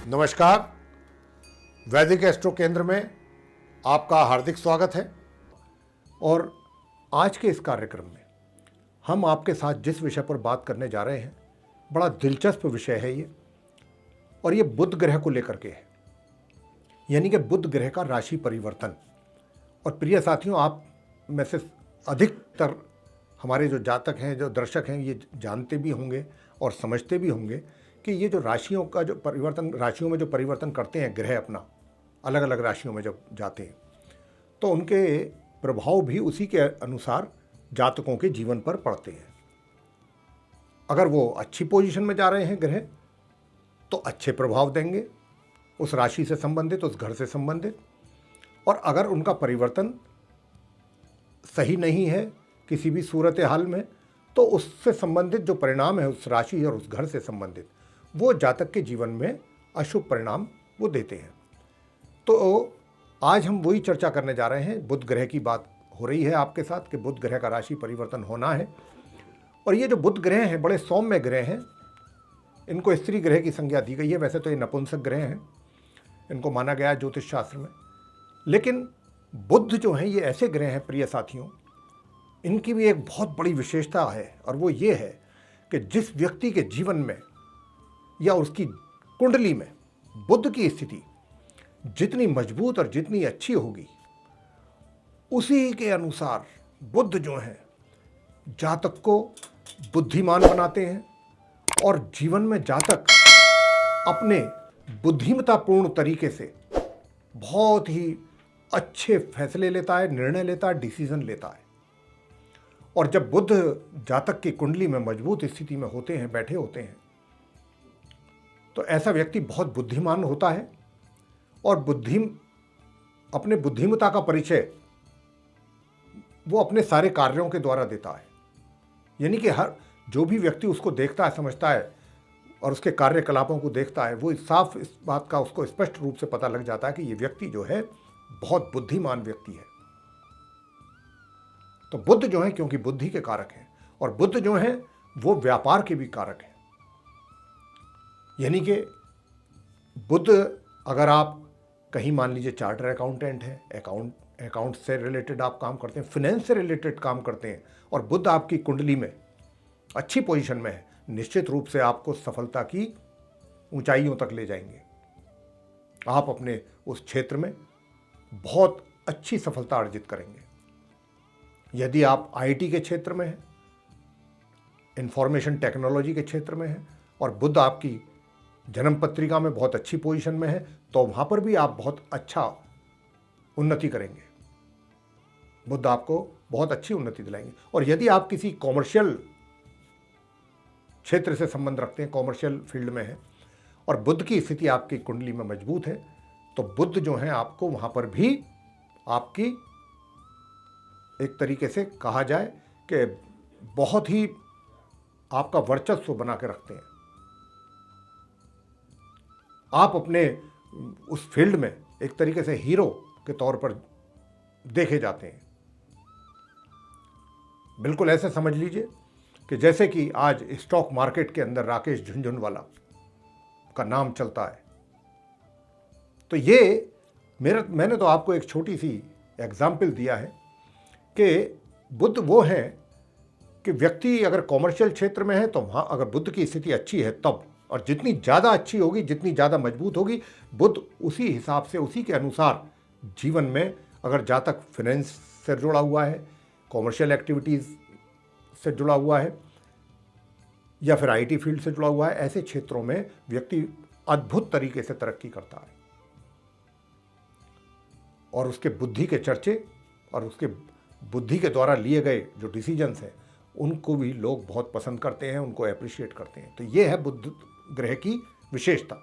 नमस्कार। वैदिक एस्ट्रो केंद्र में आपका हार्दिक स्वागत है। और आज के इस कार्यक्रम में हम आपके साथ जिस विषय पर बात करने जा रहे हैं, बड़ा दिलचस्प विषय है ये। और ये बुध ग्रह को लेकर के है, यानी कि बुध ग्रह का राशि परिवर्तन। और प्रिय साथियों, आप में से अधिकतर हमारे जो जातक हैं, जो दर्शक हैं, ये जानते भी होंगे और समझते भी होंगे कि ये जो राशियों का जो परिवर्तन, राशियों में जो परिवर्तन करते हैं ग्रह अपना, अलग अलग राशियों में जब जाते हैं तो उनके प्रभाव भी उसी के अनुसार जातकों के जीवन पर पड़ते हैं। अगर वो अच्छी पोजीशन में जा रहे हैं ग्रह तो अच्छे प्रभाव देंगे उस राशि से संबंधित, उस घर से संबंधित। और अगर उनका परिवर्तन सही नहीं है किसी भी सूरत हाल में, तो उससे संबंधित जो परिणाम है उस राशि और उस घर से संबंधित, वो जातक के जीवन में अशुभ परिणाम वो देते हैं। तो आज हम वही चर्चा करने जा रहे हैं। बुध ग्रह की बात हो रही है आपके साथ कि बुध ग्रह का राशि परिवर्तन होना है। और ये जो बुध ग्रह हैं बड़े सौम्य ग्रह हैं। इनको स्त्री ग्रह की संज्ञा दी गई है। वैसे तो ये नपुंसक ग्रह हैं, इनको माना गया है ज्योतिष शास्त्र में। लेकिन बुध जो हैं ये ऐसे ग्रह हैं प्रिय साथियों, इनकी भी एक बहुत बड़ी विशेषता है। और वो ये है कि जिस व्यक्ति के जीवन में या उसकी कुंडली में बुध की स्थिति जितनी मजबूत और जितनी अच्छी होगी, उसी के अनुसार बुध जो है जातक को बुद्धिमान बनाते हैं। और जीवन में जातक अपने बुद्धिमत्तापूर्ण तरीके से बहुत ही अच्छे फैसले लेता है, निर्णय लेता है, डिसीजन लेता है। और जब बुध जातक की कुंडली में मजबूत स्थिति में होते हैं, बैठे होते हैं, तो ऐसा व्यक्ति बहुत बुद्धिमान होता है। और अपने बुद्धिमत्ता का परिचय वो अपने सारे कार्यों के द्वारा देता है। यानी कि हर जो भी व्यक्ति उसको देखता है, समझता है और उसके कार्यकलापों को देखता है, वो साफ इस बात का उसको स्पष्ट रूप से पता लग जाता है कि ये व्यक्ति जो है बहुत बुद्धिमान व्यक्ति है। तो बुध जो है, क्योंकि बुद्धि के कारक हैं, और बुध जो है वो व्यापार के भी कारक हैं। यानी कि बुध, अगर आप कहीं मान लीजिए चार्टर अकाउंटेंट हैं, अकाउंट से रिलेटेड आप काम करते हैं, फाइनेंस से रिलेटेड काम करते हैं, और बुध आपकी कुंडली में अच्छी पोजीशन में है, निश्चित रूप से आपको सफलता की ऊंचाइयों तक ले जाएंगे। आप अपने उस क्षेत्र में बहुत अच्छी सफलता अर्जित करेंगे। यदि आप आईटी के क्षेत्र में हैं, इंफॉर्मेशन टेक्नोलॉजी के क्षेत्र में हैं, और बुध आपकी जन्म पत्रिका में बहुत अच्छी पोजीशन में है, तो वहाँ पर भी आप बहुत अच्छा उन्नति करेंगे। बुध आपको बहुत अच्छी उन्नति दिलाएंगे। और यदि आप किसी कॉमर्शियल क्षेत्र से संबंध रखते हैं, कॉमर्शियल फील्ड में है, और बुध की स्थिति आपकी कुंडली में मजबूत है, तो बुध जो है आपको वहाँ पर भी आपकी एक तरीके से कहा जाए कि बहुत ही आपका वर्चस्व बना के रखते हैं। आप अपने उस फील्ड में एक तरीके से हीरो के तौर पर देखे जाते हैं। बिल्कुल ऐसे समझ लीजिए कि जैसे कि आज स्टॉक मार्केट के अंदर राकेश झुनझुनवाला का नाम चलता है। तो ये मैंने तो आपको एक छोटी सी एग्जाम्पल दिया है कि बुध वो है कि व्यक्ति अगर कॉमर्शियल क्षेत्र में है तो वहाँ अगर बुध की स्थिति अच्छी है तब, और जितनी ज़्यादा अच्छी होगी, जितनी ज़्यादा मजबूत होगी, बुध उसी हिसाब से, उसी के अनुसार जीवन में, अगर जातक फाइनेंस से जुड़ा हुआ है, कॉमर्शियल एक्टिविटीज़ से जुड़ा हुआ है, या फिर आईटी फील्ड से जुड़ा हुआ है, ऐसे क्षेत्रों में व्यक्ति अद्भुत तरीके से तरक्की करता है। और उसके बुद्धि के चर्चे और उसके बुद्धि के द्वारा लिए गए जो डिसीजंस हैं, उनको भी लोग बहुत पसंद करते हैं, उनको अप्रिशिएट करते हैं। तो ये है बुध ग्रह की विशेषता।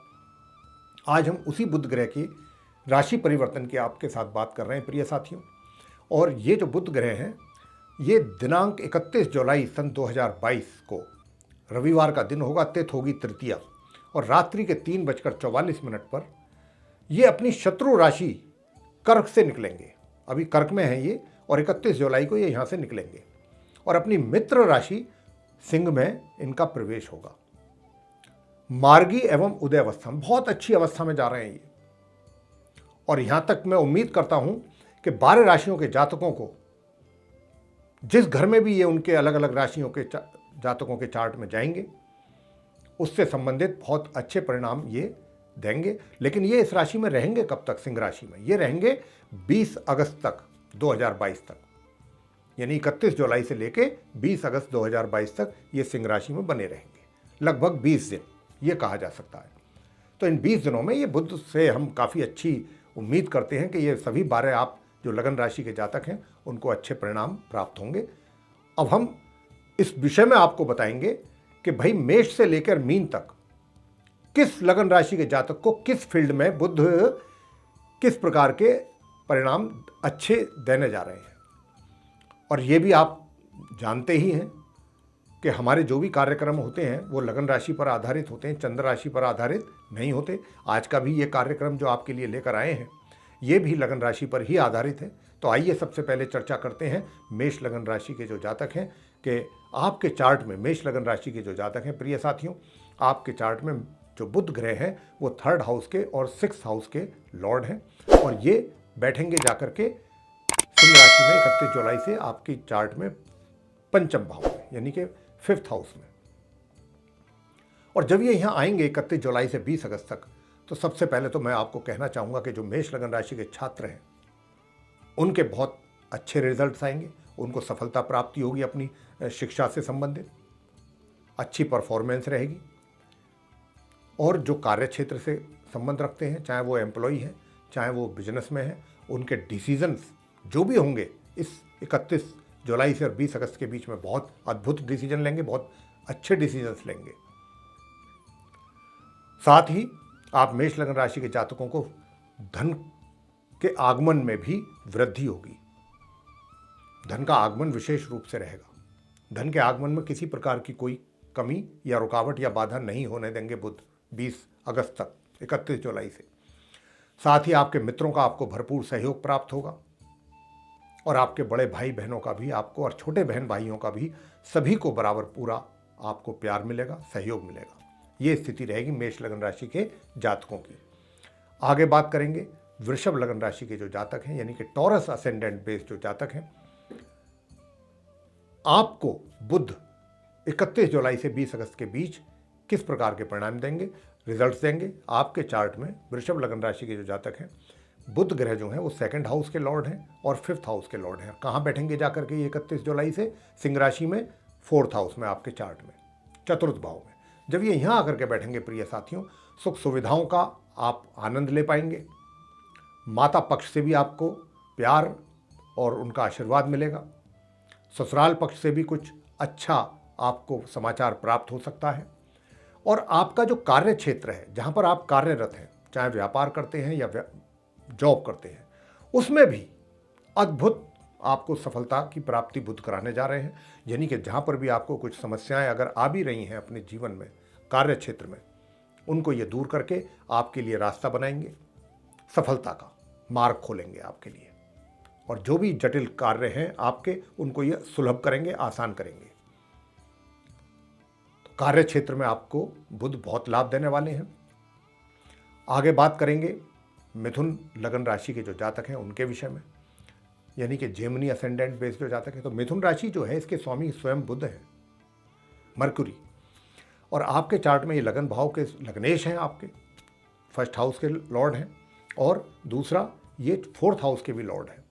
आज हम उसी बुध ग्रह की राशि परिवर्तन की आपके साथ बात कर रहे हैं प्रिय साथियों। और ये जो बुध ग्रह हैं, ये दिनांक 31 जुलाई सन 2022 को रविवार का दिन होगा, तिथि होगी तृतीया, और रात्रि के 3:44 पर ये अपनी शत्रु राशि कर्क से निकलेंगे। अभी कर्क में है ये, और 31 जुलाई को ये यहाँ से निकलेंगे और अपनी मित्र राशि सिंह में इनका प्रवेश होगा। मार्गी एवं उदय अवस्था में बहुत अच्छी अवस्था में जा रहे हैं ये। और यहां तक मैं उम्मीद करता हूं कि 12 राशियों के जातकों को, जिस घर में भी ये उनके अलग अलग राशियों के जातकों के चार्ट में जाएंगे, उससे संबंधित बहुत अच्छे परिणाम ये देंगे। लेकिन ये इस राशि में रहेंगे कब तक? सिंह राशि में ये रहेंगे 20 अगस्त तक 2022 तक, यानी 31 जुलाई से लेके 20 अगस्त 2022 तक ये सिंह राशि में बने रहेंगे, लगभग 20 दिन ये कहा जा सकता है। तो इन 20 दिनों में ये बुध से हम काफ़ी अच्छी उम्मीद करते हैं कि ये सभी 12 आप जो लगन राशि के जातक हैं उनको अच्छे परिणाम प्राप्त होंगे। अब हम इस विषय में आपको बताएंगे कि भाई मेष से लेकर मीन तक किस लगन राशि के जातक को किस फील्ड में बुध किस प्रकार के परिणाम अच्छे देने जा रहे हैं। और ये भी आप जानते ही हैं कि हमारे जो भी कार्यक्रम होते हैं वो लगन राशि पर आधारित होते हैं, चंद्र राशि पर आधारित नहीं होते। आज का भी ये कार्यक्रम जो आपके लिए लेकर आए हैं ये भी लगन राशि पर ही आधारित है। तो आइए सबसे पहले चर्चा करते हैं मेष लगन राशि के जो जातक हैं कि आपके चार्ट में, मेष लगन राशि के जो जातक हैं प्रिय साथियों, आपके चार्ट में जो बुध ग्रह हैं वो 3rd हाउस के और 6th हाउस के लॉर्ड हैं और ये बैठेंगे जाकर के सिंह राशि में 31 जुलाई से आपकी चार्ट में पंचम भाव में, यानी कि 5th हाउस में। और जब ये यहाँ आएंगे 31 जुलाई से 20 अगस्त तक, तो सबसे पहले तो मैं आपको कहना चाहूँगा कि जो मेष लगन राशि के छात्र हैं उनके बहुत अच्छे रिजल्ट्स आएंगे, उनको सफलता प्राप्ति होगी अपनी शिक्षा से संबंधित, अच्छी परफॉर्मेंस रहेगी। और जो कार्य क्षेत्र से संबंध रखते हैं, चाहे वो एम्प्लॉई हैं चाहे वो बिजनेस में हैं, उनके डिसीजंस जो भी होंगे इस 31 जुलाई से और 20 अगस्त के बीच में बहुत अद्भुत डिसीजन लेंगे, बहुत अच्छे डिसीजंस लेंगे। साथ ही आप मेष लगन राशि के जातकों को धन के आगमन में भी वृद्धि होगी, धन का आगमन विशेष रूप से रहेगा। धन के आगमन में किसी प्रकार की कोई कमी या रुकावट या बाधा नहीं होने देंगे बुध 20 अगस्त तक 31 जुलाई से। साथ ही आपके मित्रों का आपको भरपूर सहयोग प्राप्त होगा और आपके बड़े भाई बहनों का भी आपको, और छोटे बहन भाइयों का भी, सभी को बराबर पूरा आपको प्यार मिलेगा, सहयोग मिलेगा। ये स्थिति रहेगी मेष लगन राशि के जातकों की। आगे बात करेंगे वृषभ लगन राशि के जो जातक हैं, यानी कि टॉरस असेंडेंट बेस्ड जो जातक हैं, आपको बुध 31 जुलाई से 20 अगस्त के बीच किस प्रकार के परिणाम देंगे, रिजल्ट्स देंगे। आपके चार्ट में वृषभ लगन राशि के जो जातक हैं, बुध ग्रह जो हैं वो 2nd हाउस के लॉर्ड हैं और 5th हाउस के लॉर्ड हैं। कहाँ बैठेंगे जाकर के 31 जुलाई से? सिंह राशि में 4th हाउस में, आपके चार्ट में 4th भाव में। जब ये यहाँ आकर के बैठेंगे प्रिय साथियों, सुख सुविधाओं का आप आनंद ले पाएंगे, माता पक्ष से भी आपको प्यार और उनका आशीर्वाद मिलेगा, ससुराल पक्ष से भी कुछ अच्छा आपको समाचार प्राप्त हो सकता है। और आपका जो कार्य क्षेत्र है, जहाँ पर आप कार्यरत हैं, चाहे व्यापार करते हैं या जॉब करते हैं, उसमें भी अद्भुत आपको सफलता की प्राप्ति बुध कराने जा रहे हैं। यानी कि जहाँ पर भी आपको कुछ समस्याएं अगर आ भी रही हैं अपने जीवन में, कार्य क्षेत्र में, उनको ये दूर करके आपके लिए रास्ता बनाएंगे, सफलता का मार्ग खोलेंगे आपके लिए। और जो भी जटिल कार्य हैं आपके, उनको ये सुलभ करेंगे, आसान करेंगे। तो कार्य क्षेत्र में आपको बुध बहुत लाभ देने वाले हैं। आगे बात करेंगे मिथुन लगन राशि के जो जातक हैं उनके विषय में, यानी कि जेमिनी असेंडेंट बेस्ड जो जातक है। तो मिथुन राशि जो है इसके स्वामी स्वयं बुध है, मरकुरी। और आपके चार्ट में ये लगन भाव के लग्नेश हैं, आपके 1st हाउस के लॉर्ड हैं, और दूसरा ये 4th हाउस के भी लॉर्ड हैं।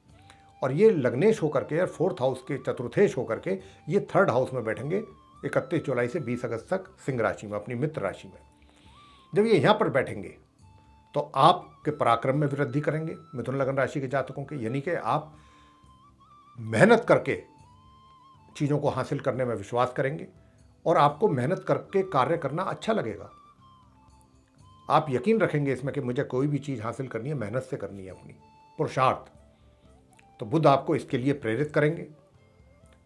और ये लग्नेश होकर के और 4th हाउस के चतुर्थेश होकर के ये 3rd हाउस में बैठेंगे 31 जुलाई से 20 अगस्त तक सिंह राशि में, अपनी मित्र राशि में। जब ये यहाँ पर बैठेंगे तो आपके पराक्रम में वृद्धि करेंगे मिथुन लगन राशि के जातकों के, यानी कि आप मेहनत करके चीज़ों को हासिल करने में विश्वास करेंगे और आपको मेहनत करके कार्य करना अच्छा लगेगा। आप यकीन रखेंगे इसमें कि मुझे कोई भी चीज़ हासिल करनी है, मेहनत से करनी है, अपनी पुरुषार्थ। तो बुध आपको इसके लिए प्रेरित करेंगे।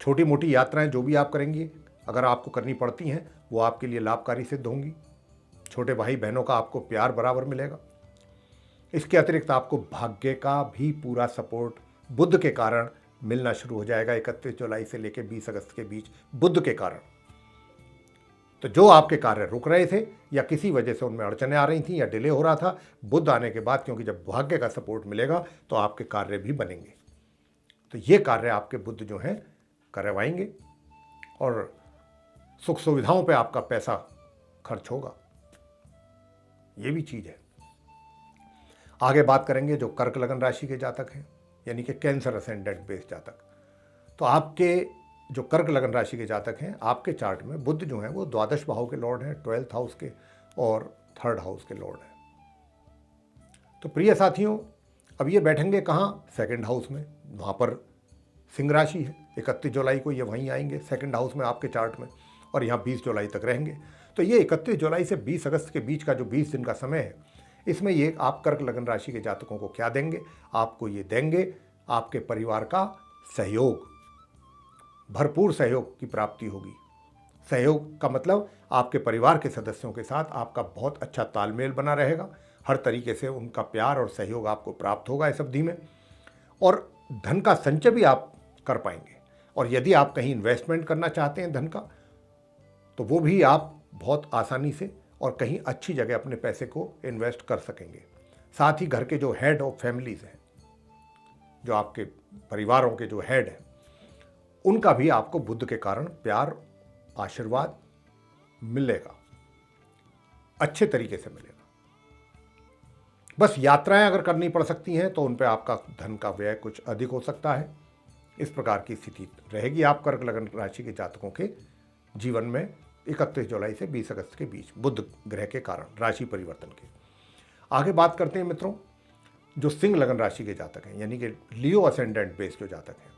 छोटी मोटी यात्राएं जो भी आप करेंगी, अगर आपको करनी पड़ती हैं, वो आपके लिए लाभकारी सिद्ध होंगी। छोटे भाई बहनों का आपको प्यार बराबर मिलेगा। इसके अतिरिक्त आपको भाग्य का भी पूरा सपोर्ट बुध के कारण मिलना शुरू हो जाएगा 31 जुलाई से लेकर 20 अगस्त के बीच, बुध के कारण। तो जो आपके कार्य रुक रहे थे या किसी वजह से उनमें अड़चनें आ रही थी या डिले हो रहा था, बुध आने के बाद, क्योंकि जब भाग्य का सपोर्ट मिलेगा तो आपके कार्य भी बनेंगे। तो ये कार्य आपके बुध जो हैं करवाएंगे और सुख सुविधाओं पे आपका पैसा खर्च होगा। ये भी चीज़ है। आगे बात करेंगे जो कर्क लगन राशि के जातक हैं, यानी कि कैंसर असेंडेंट बेस जातक। तो आपके जो कर्क लगन राशि के जातक हैं, आपके चार्ट में बुध जो हैं वो द्वादश भाव के लॉर्ड हैं, 12th हाउस के और 3rd हाउस के लॉर्ड हैं। तो प्रिय साथियों, अब ये बैठेंगे कहाँ? 2nd हाउस में। वहाँ पर सिंह राशि है। 31 जुलाई को ये वहीं आएंगे 2nd हाउस में आपके चार्ट में, और यहाँ 20 जुलाई तक रहेंगे। तो ये 31 जुलाई से 20 अगस्त के बीच का जो 20 दिन का समय है, इसमें ये आप कर्क लगन राशि के जातकों को क्या देंगे? आपको ये देंगे आपके परिवार का सहयोग, भरपूर सहयोग की प्राप्ति होगी। सहयोग का मतलब आपके परिवार के सदस्यों के साथ आपका बहुत अच्छा तालमेल बना रहेगा। हर तरीके से उनका प्यार और सहयोग आपको प्राप्त होगा इस अवधि में, और धन का संचय भी आप कर पाएंगे। और यदि आप कहीं इन्वेस्टमेंट करना चाहते हैं धन का, तो वो भी आप बहुत आसानी से और कहीं अच्छी जगह अपने पैसे को इन्वेस्ट कर सकेंगे। साथ ही घर के जो हेड ऑफ फैमिलीज हैं, जो आपके परिवारों के जो हेड हैं, उनका भी आपको बुध के कारण प्यार, आशीर्वाद मिलेगा, अच्छे तरीके से मिलेगा। बस यात्राएं अगर करनी पड़ सकती हैं तो उन पे आपका धन का व्यय कुछ अधिक हो सकता है। इस प्रकार की स्थिति रहेगी आप कर्क लगन राशि के जातकों के जीवन में 31 जुलाई से 20 अगस्त के बीच बुध ग्रह के कारण राशि परिवर्तन के। आगे बात करते हैं मित्रों, जो सिंह लगन राशि के जातक हैं, यानी कि लियो असेंडेंट बेस जो जातक हैं,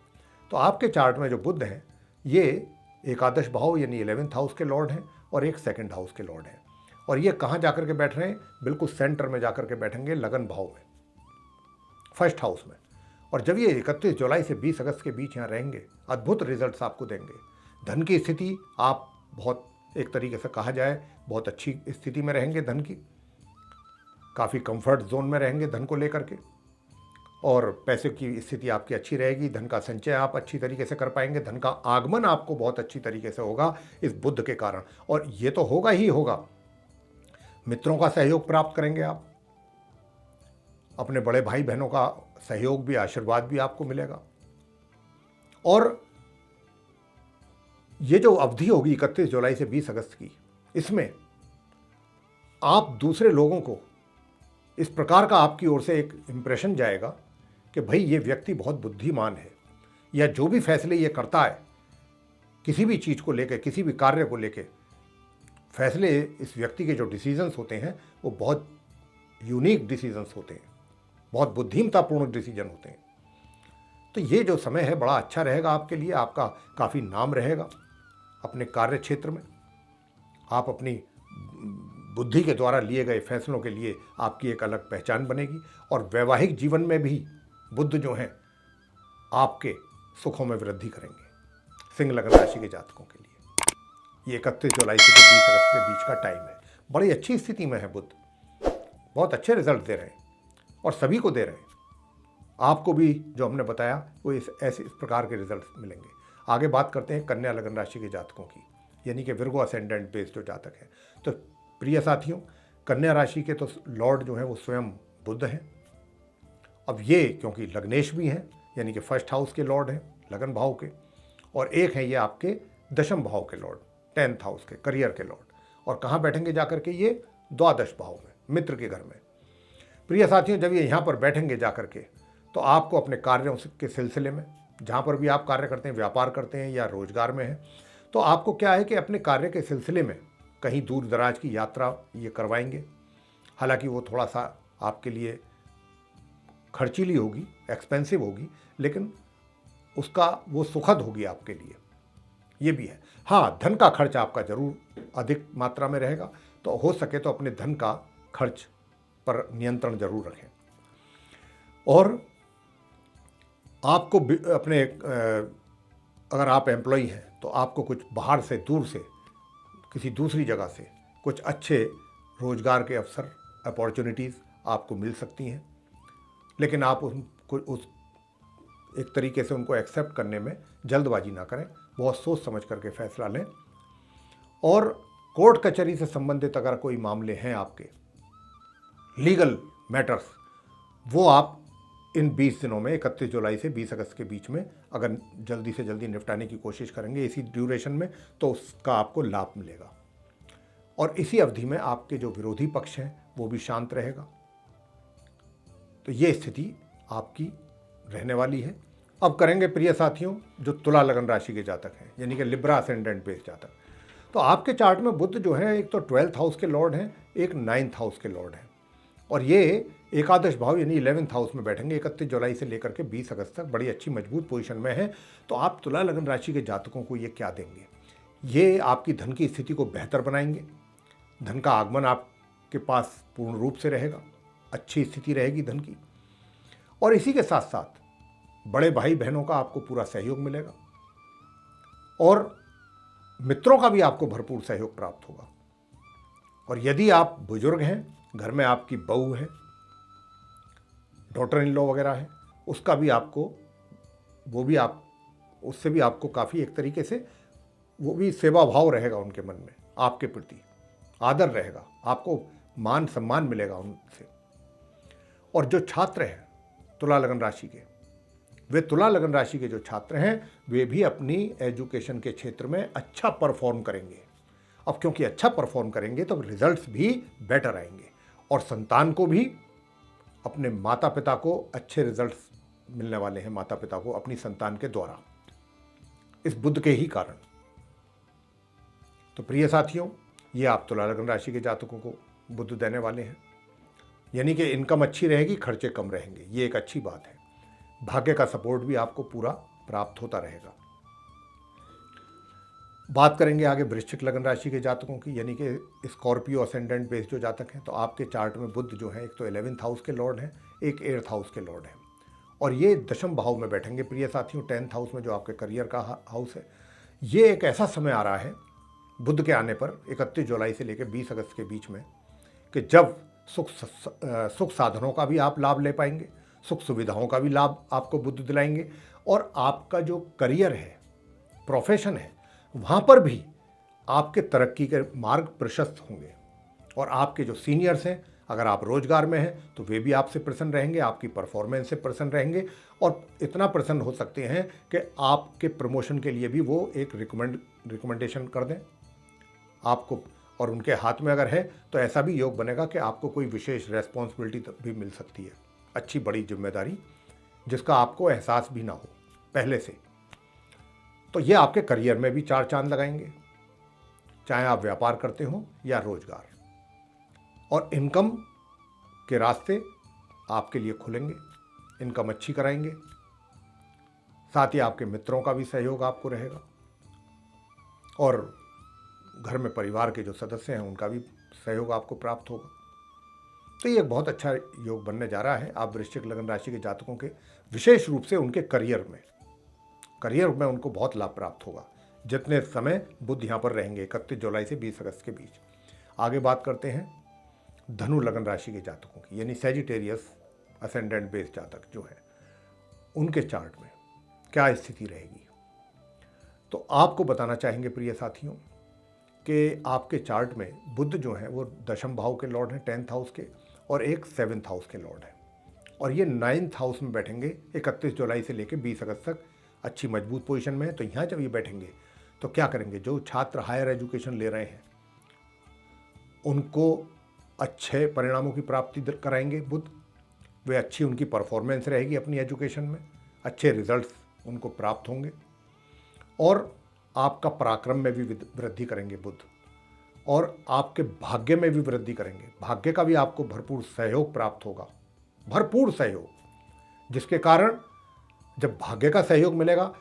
तो आपके चार्ट में जो बुध हैं ये एकादश भाव यानी 11th हाउस के लॉर्ड हैं और एक 2nd हाउस के लॉर्ड हैं। और ये कहाँ जाकर के बैठ रहे हैं? बिल्कुल सेंटर में जाकर के बैठेंगे, लगन भाव में, 1st हाउस में। और जब ये 31 जुलाई से 20 अगस्त के बीच यहाँ रहेंगे, अद्भुत रिजल्ट्स आपको देंगे। धन की स्थिति आप बहुत, एक तरीके से कहा जाए, बहुत अच्छी स्थिति में रहेंगे धन की, काफ़ी कंफर्ट जोन में रहेंगे धन को लेकर के, और पैसे की स्थिति आपकी अच्छी रहेगी। धन का संचय आप अच्छी तरीके से कर पाएंगे, धन का आगमन आपको बहुत अच्छी तरीके से होगा इस बुध के कारण। और ये तो होगा ही होगा, मित्रों का सहयोग प्राप्त करेंगे आप, अपने बड़े भाई बहनों का सहयोग भी, आशीर्वाद भी आपको मिलेगा। और ये जो अवधि होगी 31 जुलाई से 20 अगस्त की, इसमें आप दूसरे लोगों को इस प्रकार का आपकी ओर से एक इम्प्रेशन जाएगा कि भाई ये व्यक्ति बहुत बुद्धिमान है, या जो भी फैसले ये करता है किसी भी चीज़ को लेकर, किसी भी कार्य को लेकर, फैसले, इस व्यक्ति के जो डिसीजंस होते हैं वो बहुत यूनिक डिसीजंस होते हैं, बहुत बुद्धिमतापूर्ण डिसीजन होते हैं। तो ये जो समय है बड़ा अच्छा रहेगा आपके लिए, आपका काफ़ी नाम रहेगा अपने कार्य क्षेत्र में। आप अपनी बुद्धि के द्वारा लिए गए फैसलों के लिए आपकी एक अलग पहचान बनेगी, और वैवाहिक जीवन में भी बुध जो हैं आपके सुखों में वृद्धि करेंगे सिंह लगन राशि के जातकों के लिए। ये 31 जुलाई से 20 अगस्त के बीच का टाइम है। बड़ी अच्छी स्थिति में है बुध, बहुत अच्छे रिजल्ट दे रहे हैं और सभी को दे रहे हैं। आपको भी जो हमने बताया वो इस प्रकार के रिजल्ट मिलेंगे। आगे बात करते हैं कन्या लगन राशि के जातकों की, यानी कि विर्गो असेंडेंट बेस जो जातक हैं। तो प्रिय साथियों, कन्या राशि के तो लॉर्ड जो हैं वो स्वयं बुध हैं। अब ये क्योंकि लग्नेश भी हैं, यानी कि 1st हाउस के लॉर्ड हैं लगन भाव के, और एक हैं ये आपके 10th भाव के लॉर्ड, 10th हाउस के, करियर के लॉर्ड। और कहाँ बैठेंगे जाकर के? ये द्वादश भाव में, मित्र के घर में। प्रिय साथियों, जब ये यहाँ पर बैठेंगे जाकर के, तो आपको अपने कार्यों के सिलसिले में, जहाँ पर भी आप कार्य करते हैं, व्यापार करते हैं या रोजगार में हैं, तो आपको क्या है कि अपने कार्य के सिलसिले में कहीं दूर दराज की यात्रा ये करवाएंगे। हालांकि वो थोड़ा सा आपके लिए खर्चीली होगी, एक्सपेंसिव होगी, लेकिन उसका वो सुखद होगी आपके लिए, ये भी है। हाँ, धन का खर्च आपका जरूर अधिक मात्रा में रहेगा, तो हो सके तो अपने धन का खर्च पर नियंत्रण जरूर रखें। और आपको अपने अगर आप एम्प्लॉई हैं तो आपको कुछ बाहर से, दूर से, किसी दूसरी जगह से कुछ अच्छे रोजगार के अवसर, अपॉर्चुनिटीज़ आपको मिल सकती हैं, लेकिन आप उस एक तरीके से उनको एक्सेप्ट करने में जल्दबाजी ना करें, बहुत सोच समझ करके फैसला लें। और कोर्ट कचहरी से संबंधित अगर कोई मामले हैं आपके लीगल मैटर्स, वो आप इन 20 दिनों में 31 जुलाई से 20 अगस्त के बीच में अगर जल्दी से जल्दी निपटाने की कोशिश करेंगे इसी ड्यूरेशन में, तो उसका आपको लाभ मिलेगा। और इसी अवधि में आपके जो विरोधी पक्ष हैं वो भी शांत रहेगा। तो ये स्थिति आपकी रहने वाली है। अब करेंगे प्रिय साथियों जो तुला लगन राशि के जातक हैं, यानी कि लिब्रा असेंडेंट बेस जातक। तो आपके चार्ट में बुध जो है एक तो 12th हाउस के लॉर्ड हैं, एक 9th हाउस के लॉर्ड हैं, और ये एकादश भाव यानी 11th हाउस में बैठेंगे 31 जुलाई से लेकर के 20 अगस्त तक। बड़ी अच्छी मजबूत पोजीशन में है। तो आप तुला लगन राशि के जातकों को ये क्या देंगे? ये आपकी धन की स्थिति को बेहतर बनाएंगे। धन का आगमन आपके पास पूर्ण रूप से रहेगा, अच्छी स्थिति रहेगी धन की। और इसी के साथ साथ बड़े भाई बहनों का आपको पूरा सहयोग मिलेगा और मित्रों का भी आपको भरपूर सहयोग प्राप्त होगा। और यदि आप बुजुर्ग हैं, घर में आपकी बहू है, डॉटर इन लॉ वगैरह है, उसका भी आपको उससे भी आपको काफ़ी एक तरीके से वो भी सेवा भाव रहेगा उनके मन में, आपके प्रति आदर रहेगा, आपको मान सम्मान मिलेगा उनसे। और जो छात्र हैं तुला लगन राशि के, वे तुला लगन राशि के जो छात्र हैं वे भी अपनी एजुकेशन के क्षेत्र में अच्छा परफॉर्म करेंगे। अब क्योंकि अच्छा परफॉर्म करेंगे तो रिजल्ट्स भी बेटर आएंगे और संतान को भी, अपने माता पिता को अच्छे रिजल्ट्स मिलने वाले हैं, माता पिता को अपनी संतान के द्वारा, इस बुध के ही कारण। तो प्रिय साथियों ये आप तुला लगन राशि के जातकों को बुध देने वाले हैं, यानी कि इनकम अच्छी रहेगी, खर्चे कम रहेंगे, ये एक अच्छी बात है। भाग्य का सपोर्ट भी आपको पूरा प्राप्त होता रहेगा। बात करेंगे आगे वृश्चिक लगन राशि के जातकों की, यानी कि स्कॉर्पियो असेंडेंट बेस जो जातक हैं। तो आपके चार्ट में बुध जो है एक तो 11th हाउस के लॉर्ड हैं, एक 8th हाउस के लॉर्ड हैं, और ये दशम भाव में बैठेंगे प्रिय साथियों 10th हाउस में, जो आपके करियर का हाउस है। ये एक ऐसा समय आ रहा है बुध के आने पर 31 जुलाई से लेकर 20 अगस्त के बीच में कि जब सुख साधनों का भी आप लाभ ले पाएंगे, सुख सुविधाओं का भी लाभ आपको बुध दिलाएंगे, और आपका जो करियर है, प्रोफेशन है, वहाँ पर भी आपके तरक्की के मार्ग प्रशस्त होंगे। और आपके जो सीनियर्स हैं, अगर आप रोजगार में हैं तो वे भी आपसे प्रसन्न रहेंगे, आपकी परफॉर्मेंस से प्रसन्न रहेंगे, और इतना प्रसन्न हो सकते हैं कि आपके प्रमोशन के लिए भी वो एक रिकमेंडेशन कर दें आपको। और उनके हाथ में अगर है तो ऐसा भी योग बनेगा कि आपको कोई विशेष रेस्पॉन्सिबिलिटी भी मिल सकती है, अच्छी बड़ी जिम्मेदारी, जिसका आपको एहसास भी ना हो पहले से। तो ये आपके करियर में भी 4 चांद लगाएंगे, चाहे आप व्यापार करते हो या रोजगार। और इनकम के रास्ते आपके लिए खुलेंगे, इनकम अच्छी कराएंगे। साथ ही आपके मित्रों का भी सहयोग आपको रहेगा, और घर में परिवार के जो सदस्य हैं उनका भी सहयोग आपको प्राप्त होगा। तो ये एक बहुत अच्छा योग बनने जा रहा है आप वृश्चिक लगन राशि के जातकों के, विशेष रूप से उनके करियर में उनको बहुत लाभ प्राप्त होगा जितने समय बुध यहाँ पर रहेंगे 31 जुलाई से 20 अगस्त के बीच। आगे बात करते हैं धनु लगन राशि के जातकों की, यानी सैजिटेरियस असेंडेंट बेस जातक जो है, उनके चार्ट में क्या स्थिति रहेगी। तो आपको बताना चाहेंगे प्रिय साथियों कि आपके चार्ट में बुध जो है वो दशम भाव के लॉर्ड हैं 10th हाउस के, और एक 7th हाउस के लॉर्ड हैं, और ये 9th हाउस में बैठेंगे 31 जुलाई से लेकर 20 अगस्त तक, अच्छी मजबूत पोजीशन में है। तो यहाँ जब ये बैठेंगे तो क्या करेंगे, जो छात्र हायर एजुकेशन ले रहे हैं उनको अच्छे परिणामों की प्राप्ति कराएंगे बुध। वे अच्छी उनकी परफॉर्मेंस रहेगी अपनी एजुकेशन में, अच्छे रिजल्ट्स उनको प्राप्त होंगे, और आपका पराक्रम में भी वृद्धि करेंगे बुध, और आपके भाग्य में भी वृद्धि करेंगे। भाग्य का भी आपको भरपूर सहयोग प्राप्त होगा, भरपूर सहयोग, जिसके कारण जब भाग्य का सहयोग मिलेगा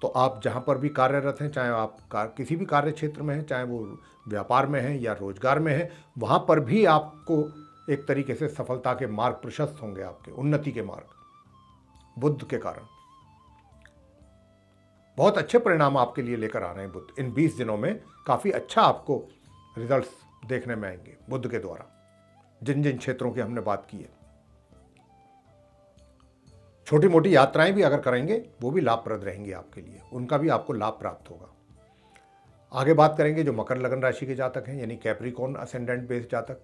तो आप जहाँ पर भी कार्यरत हैं, चाहे आप किसी भी कार्य क्षेत्र में हैं, चाहे वो व्यापार में हैं या रोजगार में हैं, वहाँ पर भी आपको एक तरीके से सफलता के मार्ग प्रशस्त होंगे, आपके उन्नति के मार्ग बुध के कारण। बहुत अच्छे परिणाम आपके लिए लेकर आ रहे हैं बुध। इन 20 दिनों में काफ़ी अच्छा आपको रिजल्ट्स देखने में आएंगे बुध के द्वारा, जिन जिन क्षेत्रों की हमने बात की है। छोटी मोटी यात्राएं भी अगर करेंगे वो भी लाभप्रद रहेंगी आपके लिए, उनका भी आपको लाभ प्राप्त होगा। आगे बात करेंगे जो मकर लगन राशि के जातक हैं, यानी कैप्रिकॉर्न असेंडेंट बेस्ड जातक।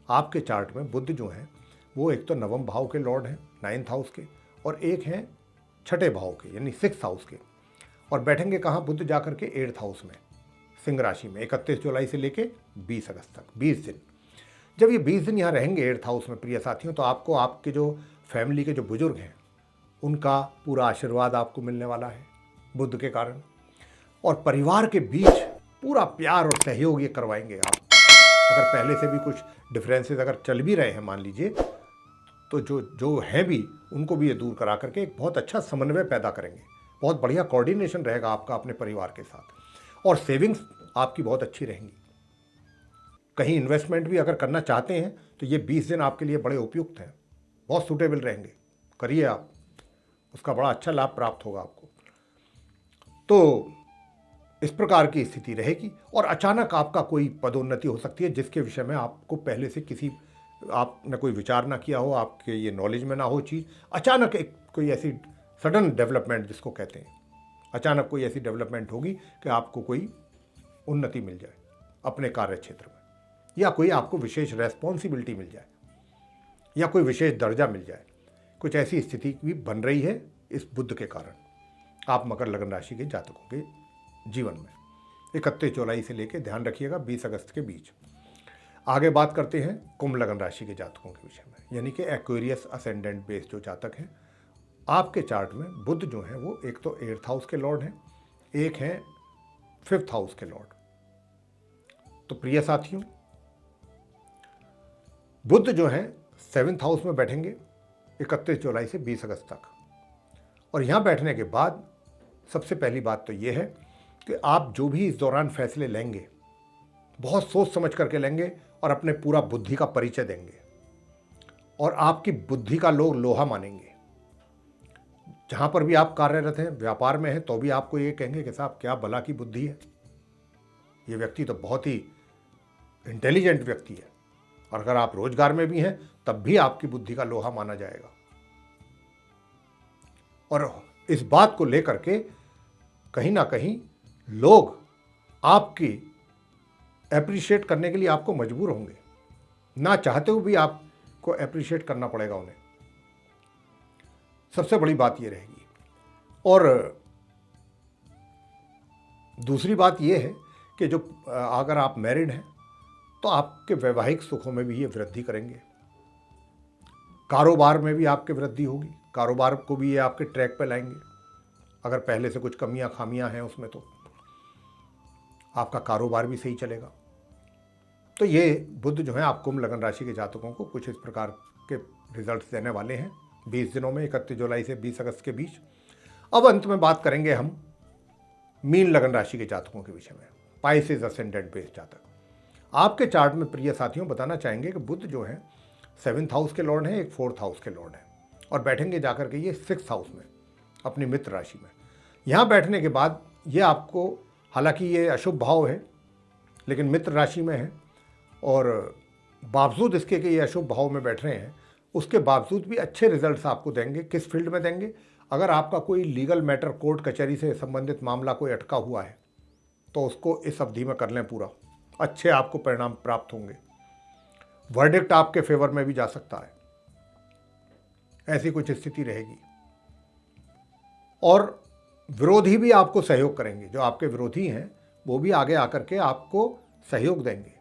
आपके चार्ट में बुध जो हैं वो एक तो नवम भाव के लॉर्ड हैं, 9th हाउस के, और एक हैं छठे भाव के यानी 6th हाउस के, और बैठेंगे कहाँ? बुध जाकर के 8th हाउस में, सिंह राशि में, 31 जुलाई से लेके 20 अगस्त तक, 20 दिन। जब ये 20 दिन यहाँ रहेंगे 8th हाउस में प्रिय साथियों, तो आपको आपके जो फैमिली के जो बुजुर्ग हैं उनका पूरा आशीर्वाद आपको मिलने वाला है बुध के कारण, और परिवार के बीच पूरा प्यार और सहयोग ये करवाएंगे आप। अगर पहले से भी कुछ डिफरेंसेस अगर चल भी रहे हैं मान लीजिए, तो जो हैं भी उनको भी ये दूर करा करके एक बहुत अच्छा समन्वय पैदा करेंगे। बहुत बढ़िया कोऑर्डिनेशन रहेगा आपका अपने परिवार के साथ, और सेविंग्स आपकी बहुत अच्छी रहेंगी। कहीं इन्वेस्टमेंट भी अगर करना चाहते हैं तो ये 20 दिन आपके लिए बड़े उपयुक्त हैं, बहुत सूटेबल रहेंगे, करिए आप, उसका बड़ा अच्छा लाभ प्राप्त होगा आपको। तो इस प्रकार की स्थिति रहेगी, और अचानक आपका कोई पदोन्नति हो सकती है जिसके विषय में आपको पहले से किसी आपने कोई विचार ना किया हो, आपके ये नॉलेज में ना हो चीज़, अचानक एक कोई ऐसी सडन डेवलपमेंट जिसको कहते हैं, अचानक कोई ऐसी डेवलपमेंट होगी कि आपको कोई उन्नति मिल जाए अपने कार्य क्षेत्र में, या कोई आपको विशेष रेस्पॉन्सिबिलिटी मिल जाए, या कोई विशेष दर्जा मिल जाए। कुछ ऐसी स्थिति भी बन रही है इस बुध के कारण आप मकर लगन राशि के जातकों के जीवन में, 31 जुलाई से लेकर ध्यान रखिएगा 20 अगस्त के बीच। आगे बात करते हैं कुंभ लगन राशि के जातकों के विषय में, यानी कि एक्वेरियस असेंडेंट बेस्ड जो जातक हैं। आपके चार्ट में बुध जो है वो एक तो 8th हाउस के लॉर्ड हैं, एक हैं 5th हाउस के लॉर्ड। तो प्रिय साथियों, बुध जो है 7th हाउस में बैठेंगे 31 जुलाई से 20 अगस्त तक, और यहाँ बैठने के बाद सबसे पहली बात तो ये है कि आप जो भी इस दौरान फैसले लेंगे बहुत सोच समझ करके लेंगे, और अपने पूरा बुद्धि का परिचय देंगे, और आपकी बुद्धि का लोग लोहा मानेंगे। जहाँ पर भी आप कार्यरत हैं, व्यापार में हैं, तो भी आपको ये कहेंगे कि साहब क्या भला की बुद्धि है, ये व्यक्ति तो बहुत ही इंटेलिजेंट व्यक्ति है। और अगर आप रोजगार में भी हैं तब भी आपकी बुद्धि का लोहा माना जाएगा, और इस बात को लेकर के कहीं ना कहीं लोग आपकी एप्रिशिएट करने के लिए आपको मजबूर होंगे, ना चाहते हुए भी आपको एप्रिशिएट करना पड़ेगा उन्हें। सबसे बड़ी बात ये रहेगी। और दूसरी बात ये है कि जो अगर आप मैरिड हैं तो आपके वैवाहिक सुखों में भी ये वृद्धि करेंगे, कारोबार में भी आपके वृद्धि होगी, कारोबार को भी ये आपके ट्रैक पे लाएंगे। अगर पहले से कुछ कमियां खामियां हैं उसमें तो आपका कारोबार भी सही चलेगा। तो ये बुध जो है आप कुंभ लगन राशि के जातकों को कुछ इस प्रकार के रिजल्ट्स देने वाले हैं 20 दिनों में, 31 जुलाई से 20 अगस्त के बीच। अब अंत में बात करेंगे हम मीन लगन राशि के जातकों के विषय में, पाइसेस असेंडेंट बेस्ड जातक। आपके चार्ट में प्रिय साथियों बताना चाहेंगे कि बुध जो है 7th हाउस के लॉर्ड हैं, एक 4th हाउस के लॉर्ड हैं, और बैठेंगे जाकर के ये 6th हाउस में अपनी मित्र राशि में। यहाँ बैठने के बाद ये आपको, हालांकि ये अशुभ भाव है लेकिन मित्र राशि में है, और बावजूद इसके कि ये अशुभ भाव में बैठ रहे हैं उसके बावजूद भी अच्छे रिजल्ट्स आपको देंगे। किस फील्ड में देंगे? अगर आपका कोई लीगल मैटर, कोर्ट कचहरी से संबंधित मामला कोई अटका हुआ है तो उसको इस अवधि में कर लें पूरा, अच्छे आपको परिणाम प्राप्त होंगे। वर्डिक्ट आपके फेवर में भी जा सकता है, ऐसी कुछ स्थिति रहेगी। और विरोधी भी आपको सहयोग करेंगे, जो आपके विरोधी हैं वो भी आगे आकर के आपको सहयोग देंगे,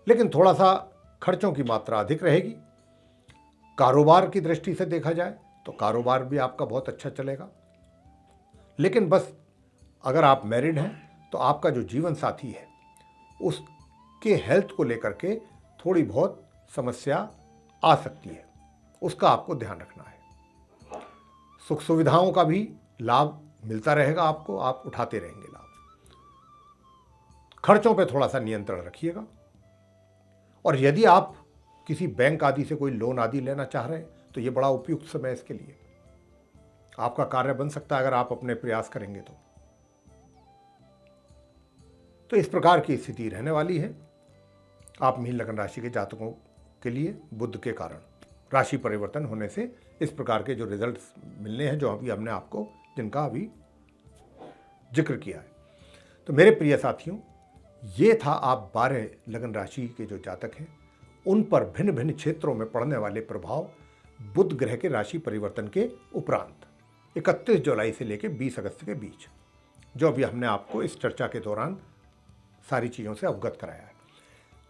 लेकिन थोड़ा सा खर्चों की मात्रा अधिक रहेगी। कारोबार की दृष्टि से देखा जाए तो कारोबार भी आपका बहुत अच्छा चलेगा, लेकिन बस अगर आप मैरिड हैं तो आपका जो जीवन साथी है उसके हेल्थ को लेकर के थोड़ी बहुत समस्या आ सकती है, उसका आपको ध्यान रखना है। सुख सुविधाओं का भी लाभ मिलता रहेगा आपको, आप उठाते रहेंगे लाभ। खर्चों पे थोड़ा सा नियंत्रण रखिएगा, और यदि आप किसी बैंक आदि से कोई लोन आदि लेना चाह रहे हैं तो ये बड़ा उपयुक्त समय इसके लिए, आपका कार्य बन सकता है अगर आप अपने प्रयास करेंगे तो इस प्रकार की स्थिति रहने वाली है आप मीन लगन राशि के जातकों के लिए। बुध के कारण राशि परिवर्तन होने से इस प्रकार के जो रिजल्ट्स मिलने हैं, जो अभी हमने आपको जिनका अभी जिक्र किया है। तो मेरे प्रिय साथियों, ये था आप 12 लगन राशि के जो जातक हैं उन पर भिन्न भिन्न क्षेत्रों में पड़ने वाले प्रभाव बुध ग्रह के राशि परिवर्तन के उपरांत 31 जुलाई से लेकर 20 अगस्त के बीच, जो अभी हमने आपको इस चर्चा के दौरान सारी चीज़ों से अवगत कराया है।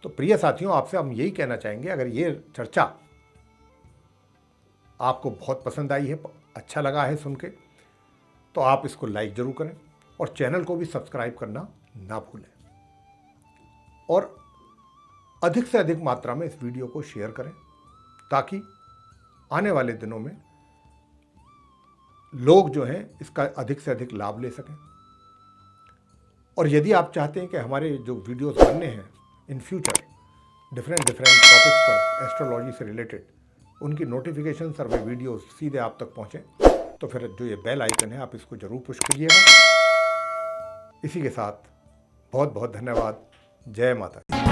तो प्रिय साथियों, आपसे हम यही कहना चाहेंगे, अगर ये चर्चा आपको बहुत पसंद आई है, अच्छा लगा है सुन के, तो आप इसको लाइक जरूर करें और चैनल को भी सब्सक्राइब करना ना भूलें, और अधिक से अधिक मात्रा में इस वीडियो को शेयर करें ताकि आने वाले दिनों में लोग जो हैं इसका अधिक से अधिक लाभ ले सकें। और यदि आप चाहते हैं कि हमारे जो वीडियोस बनने हैं इन फ्यूचर डिफरेंट टॉपिक्स पर एस्ट्रोलॉजी से रिलेटेड, उनकी नोटिफिकेशन और वे वीडियोस सीधे आप तक पहुंचें, तो फिर जो ये बेल आइकन है आप इसको जरूर पुश करिएगा। इसी के साथ बहुत बहुत धन्यवाद। जय माता दी।